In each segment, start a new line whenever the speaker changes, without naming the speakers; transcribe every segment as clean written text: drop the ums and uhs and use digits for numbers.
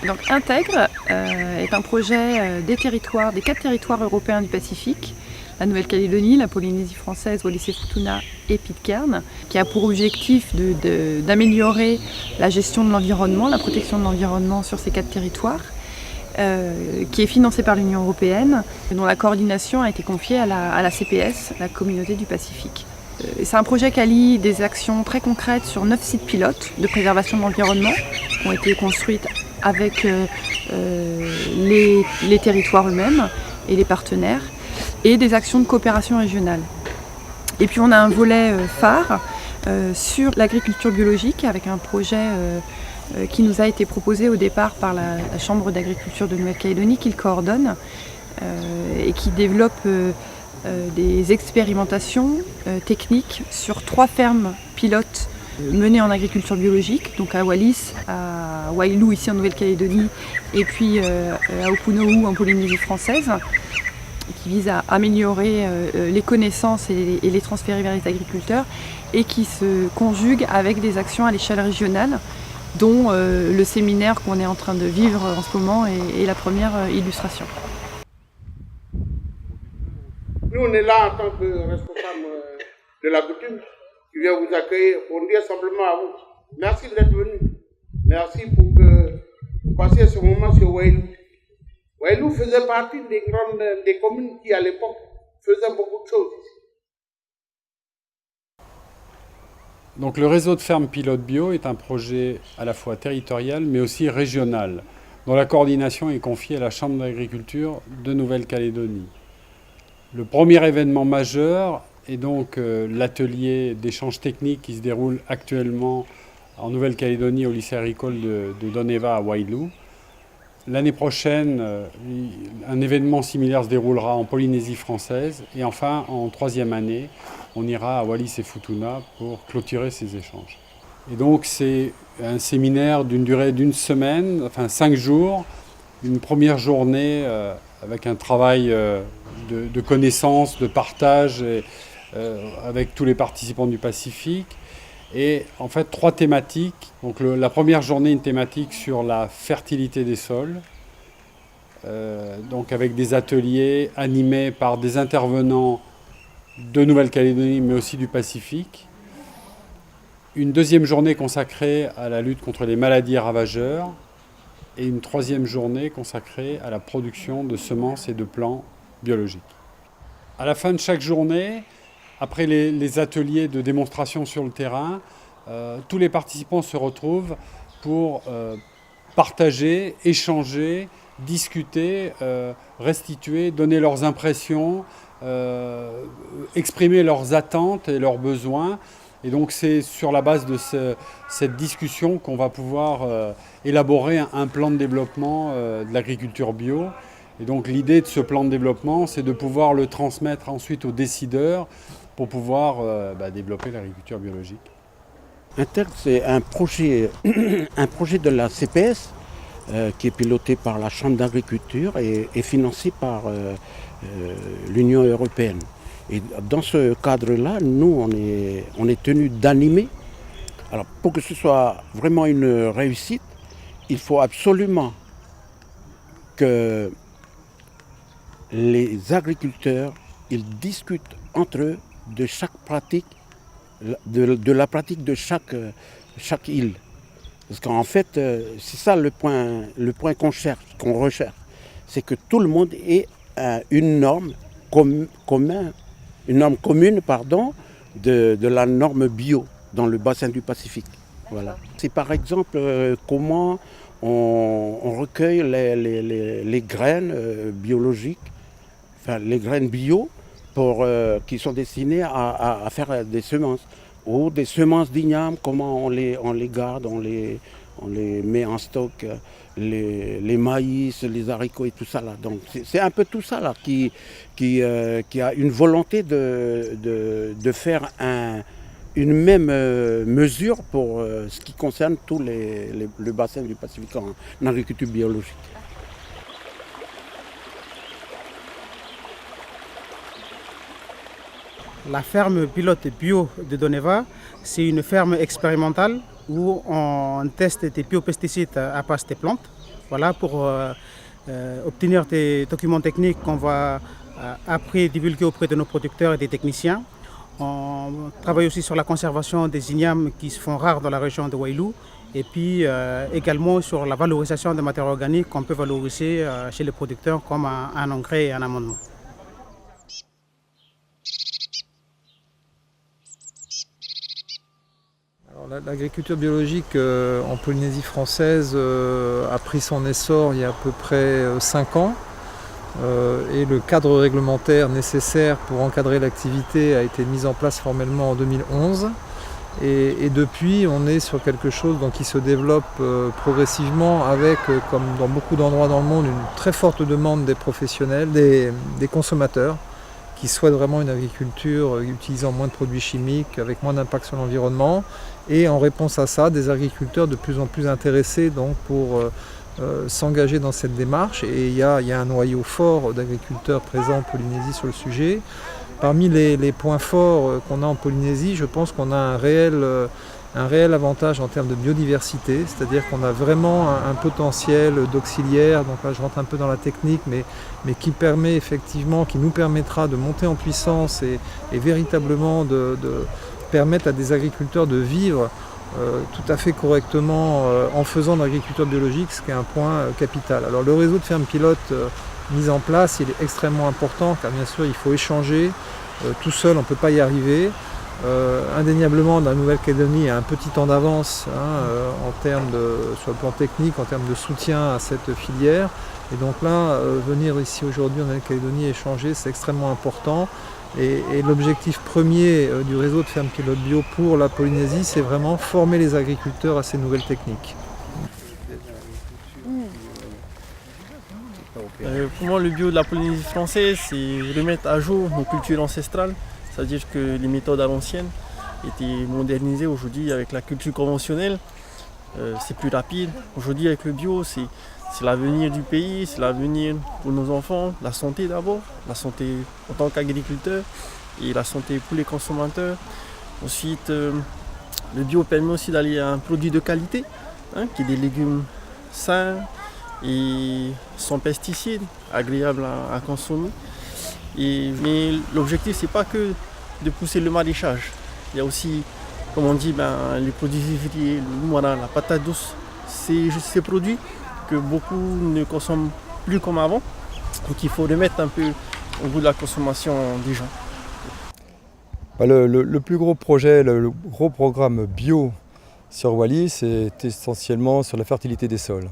Donc Intègre est un projet des territoires, des 4 territoires européens du Pacifique, la Nouvelle-Calédonie, la Polynésie française, Wallis-et-Futuna et Pitcairn, qui a pour objectif d'améliorer la gestion de l'environnement, la protection de l'environnement sur ces 4 territoires, qui est financé par l'Union européenne, et dont la coordination a été confiée à la CPS, la Communauté du Pacifique. C'est un projet qui allie des actions très concrètes sur 9 sites pilotes de préservation de l'environnement qui ont été construites avec les territoires eux-mêmes et les partenaires, et des actions de coopération régionale. Et puis on a un volet phare sur l'agriculture biologique avec un projet qui nous a été proposé au départ par la Chambre d'agriculture de Nouvelle-Calédonie, qui le coordonne et qui développe des expérimentations techniques sur 3 fermes pilotes menées en agriculture biologique, donc à Wallis, à Wailou ici en Nouvelle-Calédonie et puis à Opunouhou en Polynésie française, qui vise à améliorer les connaissances et les transférer vers les agriculteurs, et qui se conjugue avec des actions à l'échelle régionale, dont le séminaire qu'on est en train de vivre en ce moment est la première illustration.
Nous, on est là en tant que responsable de la coutume qui vient vous accueillir pour dire simplement à vous merci d'être venu. Merci pour que vous passiez ce moment sur Wailou. Wailou faisait partie des communes qui, à l'époque, faisaient beaucoup de choses ici.
Donc le réseau de fermes pilotes bio est un projet à la fois territorial mais aussi régional, dont la coordination est confiée à la Chambre d'agriculture de Nouvelle-Calédonie. Le premier événement majeur est donc l'atelier d'échange technique qui se déroule actuellement en Nouvelle-Calédonie au lycée agricole de Doneva à Wailou. L'année prochaine, un événement similaire se déroulera en Polynésie française. Et enfin, en 3e année, on ira à Wallis-et-Futuna pour clôturer ces échanges. Et donc c'est un séminaire d'une durée d'1 semaine, enfin 5 jours, une première journée avec un travail de connaissance, de partage avec tous les participants du Pacifique. Et en fait 3 thématiques. Donc la première journée, une thématique sur la fertilité des sols, donc avec des ateliers animés par des intervenants de Nouvelle-Calédonie mais aussi du Pacifique. Une 2e journée consacrée à la lutte contre les maladies ravageurs et une 3e journée consacrée à la production de semences et de plants biologiques. À la fin de chaque journée, après les ateliers de démonstration sur le terrain, tous les participants se retrouvent pour partager, échanger, discuter, restituer, donner leurs impressions, exprimer leurs attentes et leurs besoins. Et donc c'est sur la base de cette discussion qu'on va pouvoir élaborer un plan de développement de l'agriculture bio. Et donc l'idée de ce plan de développement, c'est de pouvoir le transmettre ensuite aux décideurs pour pouvoir développer l'agriculture biologique.
Intègre, c'est un projet de la CPS qui est piloté par la Chambre d'agriculture et financé par l'Union européenne. Et dans ce cadre-là, nous, on est tenu d'animer. Alors, pour que ce soit vraiment une réussite, il faut absolument que les agriculteurs, ils discutent entre eux de chaque pratique, de la pratique de chaque île. Parce qu'en fait, c'est ça le point qu'on cherche, qu'on recherche. C'est que tout le monde ait une norme commune de la norme bio dans le bassin du Pacifique. Voilà. C'est par exemple comment on recueille les graines biologiques, enfin les graines bio qui sont destinées à faire des semences. Ou des semences d'igname, comment on les garde, on les met en stock, les maïs, les haricots et tout ça là. Donc c'est un peu tout ça là qui a une volonté de faire une même mesure pour ce qui concerne tout le bassin du Pacifique en agriculture biologique.
La ferme pilote bio de Doneva, c'est une ferme expérimentale où on teste des biopesticides à base des plantes. Voilà, pour obtenir des documents techniques qu'on va après divulguer auprès de nos producteurs et des techniciens. On travaille aussi sur la conservation des ignames qui se font rares dans la région de Wailou. Et puis également sur la valorisation des matières organiques qu'on peut valoriser chez les producteurs comme un engrais et un amendement.
L'agriculture biologique en Polynésie française a pris son essor il y a à peu près 5 ans. Et le cadre réglementaire nécessaire pour encadrer l'activité a été mis en place formellement en 2011. Et depuis, on est sur quelque chose qui se développe progressivement avec, comme dans beaucoup d'endroits dans le monde, une très forte demande des professionnels, des consommateurs qui souhaitent vraiment une agriculture utilisant moins de produits chimiques, avec moins d'impact sur l'environnement. Et en réponse à ça, des agriculteurs de plus en plus intéressés pour s'engager dans cette démarche. Et il y a un noyau fort d'agriculteurs présents en Polynésie sur le sujet. Parmi les points forts qu'on a en Polynésie, je pense qu'on a un réel avantage en termes de biodiversité, c'est-à-dire qu'on a vraiment un potentiel d'auxiliaire, donc là je rentre un peu dans la technique, mais qui permet effectivement, qui nous permettra de monter en puissance et véritablement de permettre à des agriculteurs de vivre tout à fait correctement en faisant de l'agriculture biologique, ce qui est un point capital. Alors le réseau de fermes pilotes mis en place, il est extrêmement important car bien sûr il faut échanger, tout seul on ne peut pas y arriver. Indéniablement la Nouvelle-Calédonie a un petit temps d'avance en termes sur le plan technique, en termes de soutien à cette filière. Et donc là, venir ici aujourd'hui en Nouvelle-Calédonie échanger, c'est extrêmement important. Et l'objectif premier du réseau de fermes pilotes bio pour la Polynésie, c'est vraiment former les agriculteurs à ces nouvelles techniques.
Pour moi, le bio de la Polynésie française, c'est remettre à jour nos cultures ancestrales, c'est-à-dire que les méthodes à l'ancienne étaient modernisées aujourd'hui avec la culture conventionnelle. C'est plus rapide. Aujourd'hui, avec le bio, c'est l'avenir du pays, c'est l'avenir pour nos enfants, la santé d'abord, la santé en tant qu'agriculteur et la santé pour les consommateurs. Ensuite, le bio permet aussi d'aller à un produit de qualité, qui est des légumes sains et sans pesticides, agréables à consommer. Mais l'objectif, c'est pas que de pousser le maraîchage. Il y a aussi, comme on dit, les produits vivriers, le moana, la patate douce, c'est ces produits que beaucoup ne consomment plus comme avant. Donc il faut remettre un peu au goût de la consommation des gens.
Le plus gros projet, le gros programme bio sur Wallis, c'est essentiellement sur la fertilité des sols.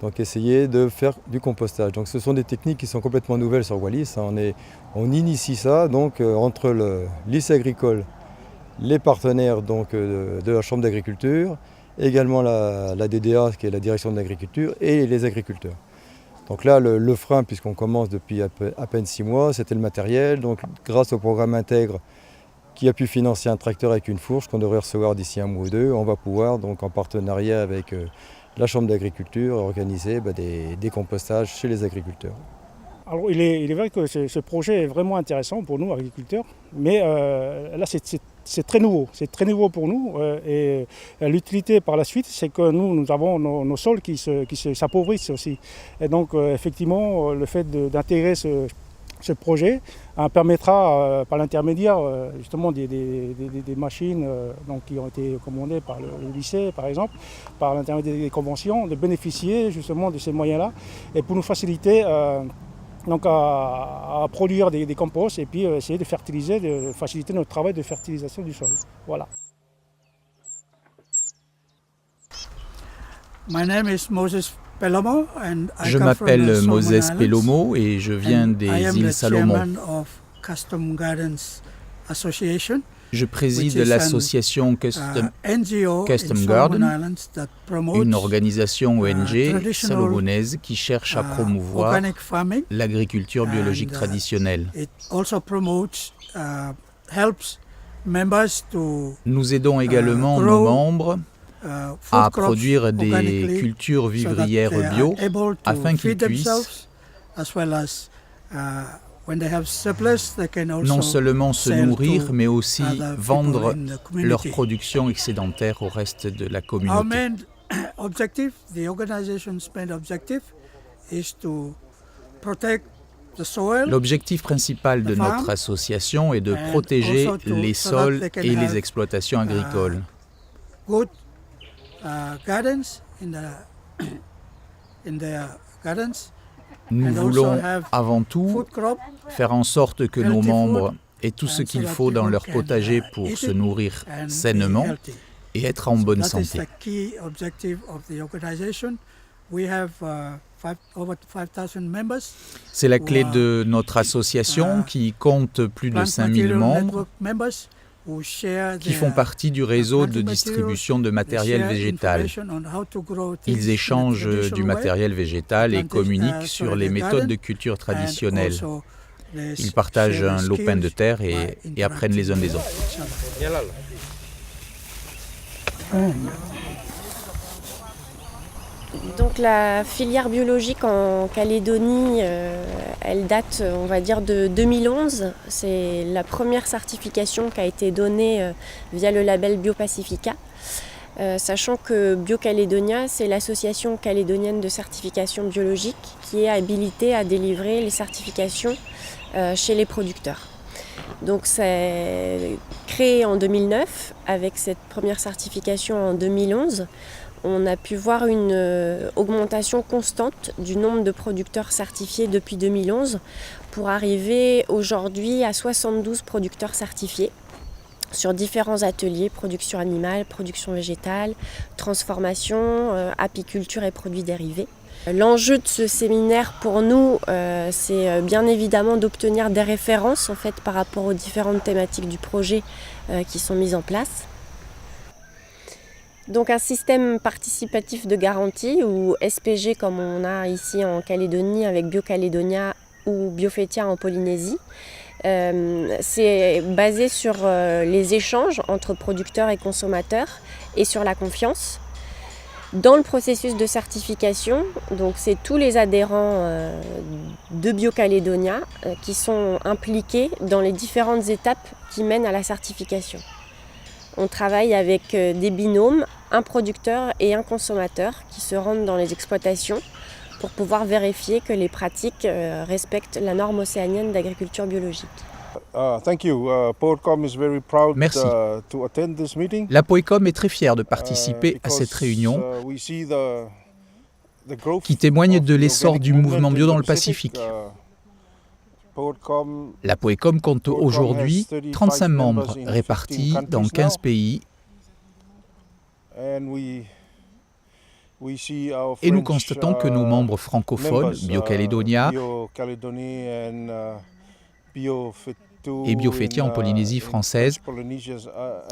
Donc essayer de faire du compostage. Donc ce sont des techniques qui sont complètement nouvelles sur Wallis. On initie ça donc entre le lycée agricole, les partenaires donc, de la Chambre d'agriculture, également la DDA qui est la direction de l'agriculture et les agriculteurs. Donc là le frein, puisqu'on commence depuis à peine 6 mois, c'était le matériel. Donc grâce au programme Intègre qui a pu financer un tracteur avec une fourche qu'on devrait recevoir d'ici 1 mois ou 2, on va pouvoir donc en partenariat avec la Chambre d'agriculture organiser des compostages chez les agriculteurs.
Alors il est vrai que ce projet est vraiment intéressant pour nous, agriculteurs, mais là c'est très nouveau pour nous. Et l'utilité par la suite, c'est que nous avons nos sols qui s'appauvrissent aussi. Et donc effectivement, le fait d'intégrer ce projet permettra par l'intermédiaire justement des machines qui ont été commandées par le lycée par exemple, par l'intermédiaire des conventions, de bénéficier justement de ces moyens-là et pour nous faciliter à produire des composts et puis essayer de fertiliser, de faciliter notre travail de fertilisation du sol. Voilà.
My name is Moses Pelomo and I
Je m'appelle Moses Pelomo et je viens des îles Salomon. Je préside l'association Custom Garden, une organisation ONG salomonaise qui cherche à promouvoir l'agriculture biologique traditionnelle. Nous aidons également nos membres à produire des cultures vivrières bio afin qu'ils puissent non seulement se nourrir, mais aussi vendre leur production excédentaire au reste de la communauté.
objective, the organization's main objective, is to protect the soil.
L'objectif principal de notre association est de protéger les sols et les exploitations agricoles.
Good guidance in their gardens.
Nous voulons avant tout faire en sorte que nos membres aient tout ce qu'il faut dans leur potager pour se nourrir sainement et être en bonne santé. C'est la clé de notre association qui compte plus de 5000 membres qui font partie du réseau de distribution de matériel végétal. Ils échangent du matériel végétal et communiquent sur les méthodes de culture traditionnelles. Ils partagent un lopin de terre et apprennent les uns des autres.
Donc la filière biologique en Calédonie, elle date, on va dire, de 2011. C'est la première certification qui a été donnée via le label BioPacifica. Sachant que BioCalédonia, c'est l'association calédonienne de certification biologique qui est habilitée à délivrer les certifications chez les producteurs. Donc c'est créé en 2009, avec cette première certification en 2011. On a pu voir une augmentation constante du nombre de producteurs certifiés depuis 2011 pour arriver aujourd'hui à 72 producteurs certifiés sur différents ateliers, production animale, production végétale, transformation, apiculture et produits dérivés. L'enjeu de ce séminaire pour nous, c'est bien évidemment d'obtenir des références en fait, par rapport aux différentes thématiques du projet qui sont mises en place. Donc un système participatif de garantie, ou SPG comme on a ici en Calédonie avec BioCalédonia ou Biofetia en Polynésie. C'est basé sur les échanges entre producteurs et consommateurs et sur la confiance. Dans le processus de certification, donc c'est tous les adhérents de BioCalédonia qui sont impliqués dans les différentes étapes qui mènent à la certification. On travaille avec des binômes, un producteur et un consommateur qui se rendent dans les exploitations pour pouvoir vérifier que les pratiques respectent la norme océanienne d'agriculture biologique.
Merci. La POECOM est très fière de participer à cette réunion qui témoigne de l'essor du mouvement bio dans le Pacifique. La POECOM compte aujourd'hui 35 membres répartis dans 15 pays et nous constatons que nos membres francophones, BioCalédonia et Biofetia en Polynésie française,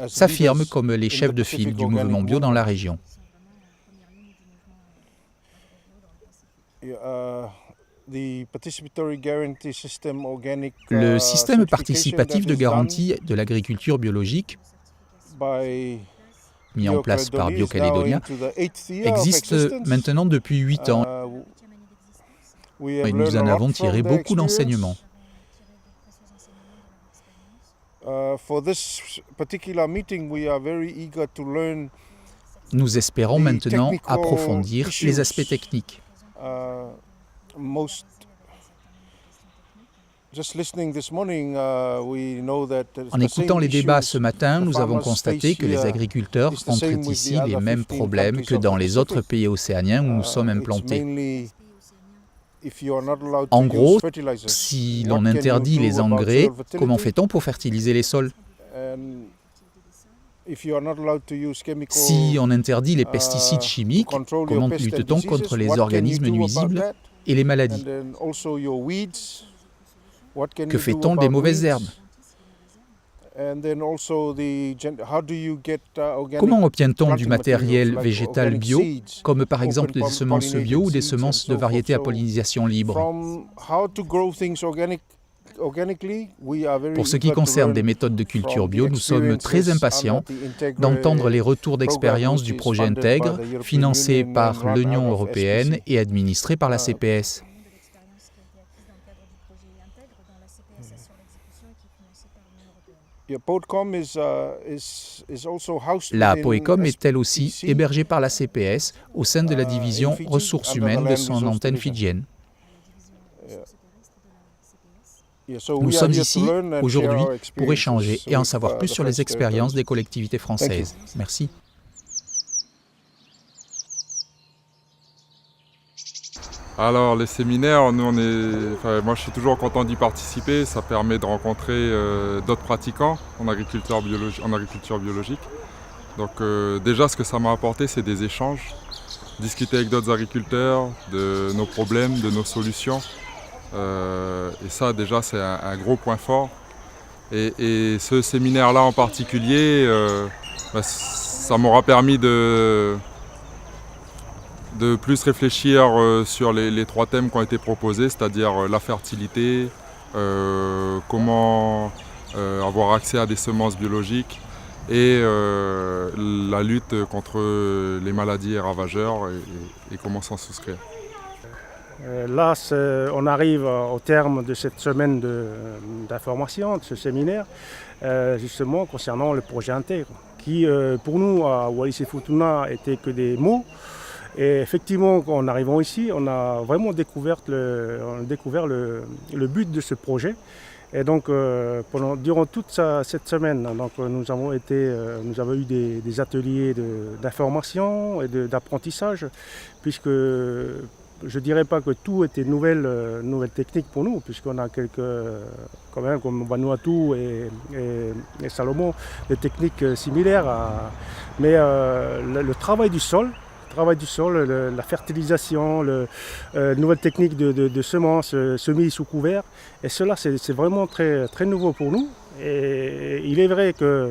s'affirment comme les chefs de file du mouvement bio dans la région. Le système participatif de garantie de l'agriculture biologique, mis en place par BioCalédonia, existe maintenant depuis 8 ans et nous en avons tiré beaucoup d'enseignements. Nous espérons maintenant approfondir les aspects techniques. En écoutant les débats ce matin, nous avons constaté que les agriculteurs rencontrent ici les mêmes problèmes que dans les autres pays océaniens où nous sommes implantés. En gros, si l'on interdit les engrais, comment fait-on pour fertiliser les sols ? Si on interdit les pesticides chimiques, comment lutte-t-on contre les organismes nuisibles et les maladies ? Que fait-on des mauvaises herbes ? Comment obtient-on du matériel végétal bio, comme par exemple des semences bio ou des semences de variétés à pollinisation libre ? Pour ce qui concerne des méthodes de culture bio, nous sommes très impatients d'entendre les retours d'expérience du projet Intègre, financé par l'Union européenne et administré par la CPS. La Poecom est elle aussi hébergée par la CPS au sein de la division ressources humaines de son antenne fidjienne. Nous sommes ici aujourd'hui pour échanger et en savoir plus sur les expériences des collectivités françaises. Merci.
Alors les séminaires, moi je suis toujours content d'y participer, ça permet de rencontrer d'autres pratiquants en agriculture biologique. Donc déjà ce que ça m'a apporté c'est des échanges, discuter avec d'autres agriculteurs de nos problèmes, de nos solutions. Et ça déjà c'est un gros point fort. Et ce séminaire-là en particulier, ça m'aura permis de plus réfléchir sur les 3 thèmes qui ont été proposés, c'est-à-dire la fertilité, comment avoir accès à des semences biologiques et la lutte contre les maladies et ravageurs et comment s'en souscrire.
Là, on arrive au terme de cette semaine d'information, de ce séminaire, justement concernant le projet intègre, qui pour nous à Wallis et Futuna n'était que des mots. Et effectivement, en arrivant ici, on a vraiment découvert le but de ce projet. Et donc, durant toute cette semaine, donc, nous avons eu des ateliers d'information et d'apprentissage, puisque je ne dirais pas que tout était nouvelle technique pour nous, puisqu'on a quelques, quand même, comme Vanuatu et Salomon, des techniques similaires. Mais le travail du sol, la fertilisation, nouvelles techniques de semences, semis sous couvert. Et cela, c'est vraiment très, très nouveau pour nous. Et il est vrai qu'en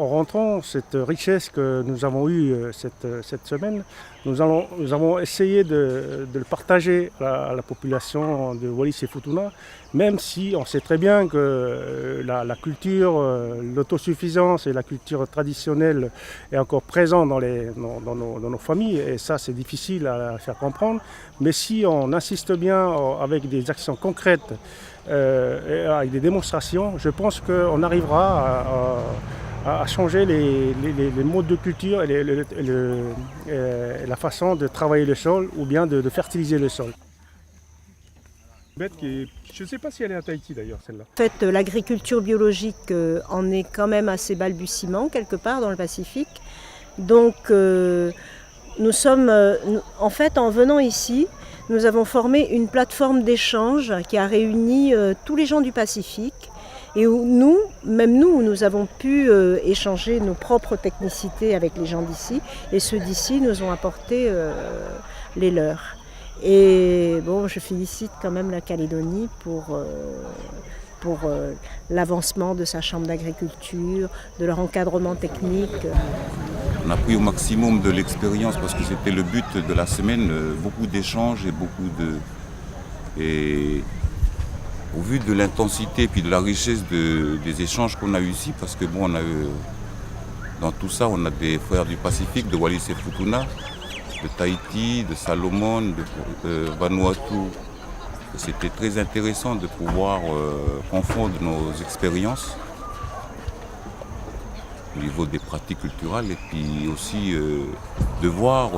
rentrant, cette richesse que nous avons eue cette semaine, nous avons essayé de le partager à la population de Wallis et Futuna, même si on sait très bien que la culture, l'autosuffisance et la culture traditionnelle est encore présente dans nos familles, et ça c'est difficile à faire comprendre. Mais si on insiste bien avec des actions concrètes et avec des démonstrations, je pense qu'on arrivera à changer les modes de culture et la façon de travailler le sol ou bien de fertiliser le sol. Je ne sais pas si elle est à Tahiti d'ailleurs, celle-là.
En fait, l'agriculture biologique en est quand même à ses balbutiements quelque part dans le Pacifique. Donc nous sommes, en fait, en venant ici, nous avons formé une plateforme d'échange qui a réuni tous les gens du Pacifique. Et où nous avons pu échanger nos propres technicités avec les gens d'ici, et ceux d'ici nous ont apporté les leurs. Et bon, je félicite quand même la Calédonie pour l'avancement de sa chambre d'agriculture, de leur encadrement technique.
On a pris au maximum de l'expérience parce que c'était le but de la semaine, beaucoup d'échanges et au vu de l'intensité et puis de la richesse des échanges qu'on a eu ici, parce que bon, dans tout ça, on a des frères du Pacifique, de Wallis et Futuna, de Tahiti, de Salomon, de Vanuatu. C'était très intéressant de pouvoir confondre nos expériences au niveau des pratiques culturelles et puis aussi de voir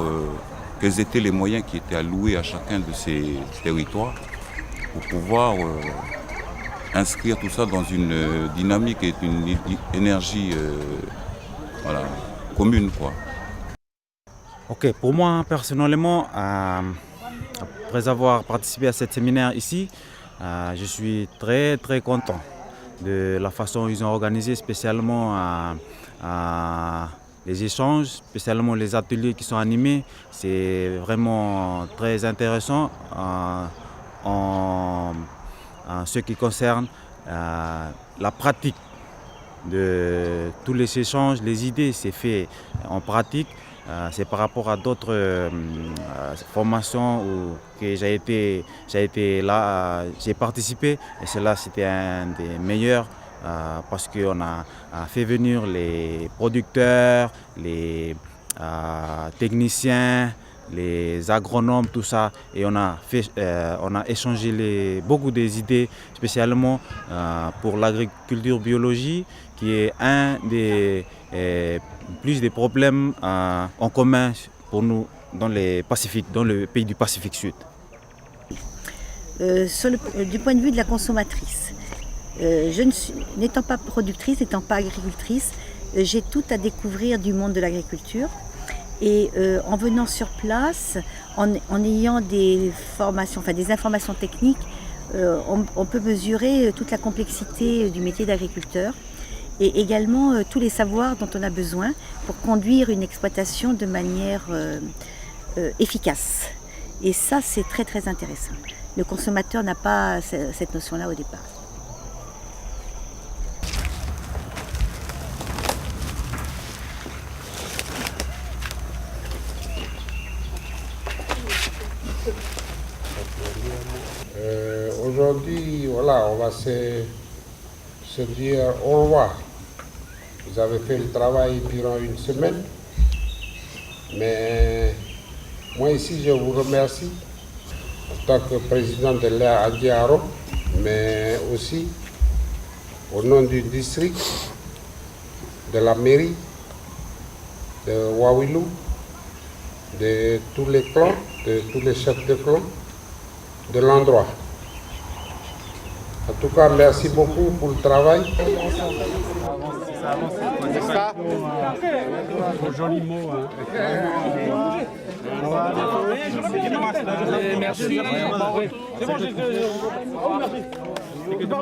quels étaient les moyens qui étaient alloués à chacun de ces territoires pour pouvoir inscrire tout ça dans une dynamique et une énergie commune, quoi.
Ok, pour moi personnellement, après avoir participé à ce séminaire ici, je suis très très content de la façon dont ils ont organisé, spécialement les échanges, spécialement les ateliers qui sont animés. C'est vraiment très intéressant en ce qui concerne la pratique de tous les échanges, les idées, c'est fait en pratique. C'est par rapport à d'autres formations où j'ai participé, et cela c'était un des meilleurs parce qu'on a fait venir les producteurs, les techniciens, les agronomes, tout ça, et on a échangé beaucoup des idées, spécialement pour l'agriculture biologique, qui est un des plus des problèmes en commun pour nous dans le pays du Pacifique Sud.
Du point de vue de la consommatrice, n'étant pas productrice, n'étant pas agricultrice, j'ai tout à découvrir du monde de l'agriculture. Et en venant sur place, en ayant des formations, enfin des informations techniques, on peut mesurer toute la complexité du métier d'agriculteur et également tous les savoirs dont on a besoin pour conduire une exploitation de manière efficace. Et ça, c'est très très intéressant. Le consommateur n'a pas cette notion-là au départ.
Aujourd'hui, voilà, on va se dire au revoir. Vous avez fait le travail durant une semaine, mais moi ici je vous remercie en tant que président de l'Air Adiaro, mais aussi au nom du district, de la mairie, de Wawilou, de tous les clans, de tous les chefs de clan de l'endroit. En tout cas, merci beaucoup pour le travail.
Joli mot.
Merci.
C'est bon,